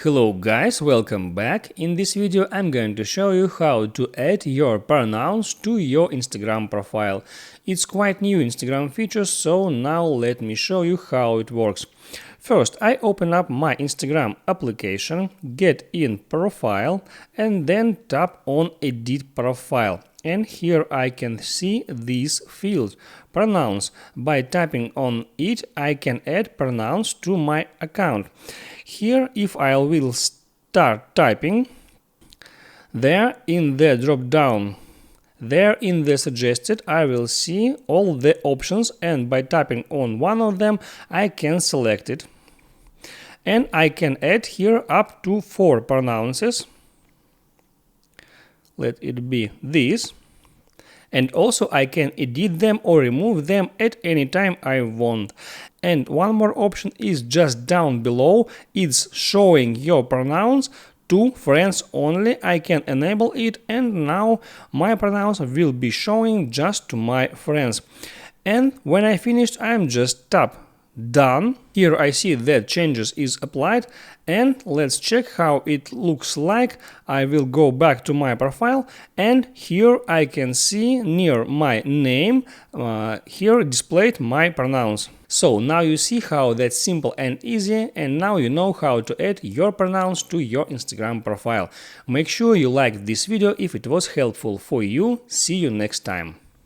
Hello guys, welcome back. In this video I'm going to show you how to add your pronouns to your Instagram profile. It's quite new Instagram feature, so now let me show you how it works. First, I open up my Instagram application, get in profile and then tap on edit profile. And here I can see this field, pronouns. By tapping on it, I can add pronouns to my account. Here, if I will start typing, there in the drop down, there in the suggested, I will see all the options, and by tapping on one of them, I can select it. And I can add here up to 4 pronouns. Let it be this. And also I can edit them or remove them at any time I want. And one more option is just down below. It's showing your pronouns to friends only. I can enable it, and now my pronouns will be showing just to my friends. And when I finished, I'm just tap done. Here I see that changes is applied, and let's check how it looks like. I will go back to my profile, and here I can see near my name here displayed my pronouns. So now you see how that's simple and easy, and now you know how to add your pronouns to your Instagram profile. Make sure you liked this video if it was helpful for you. See you next time.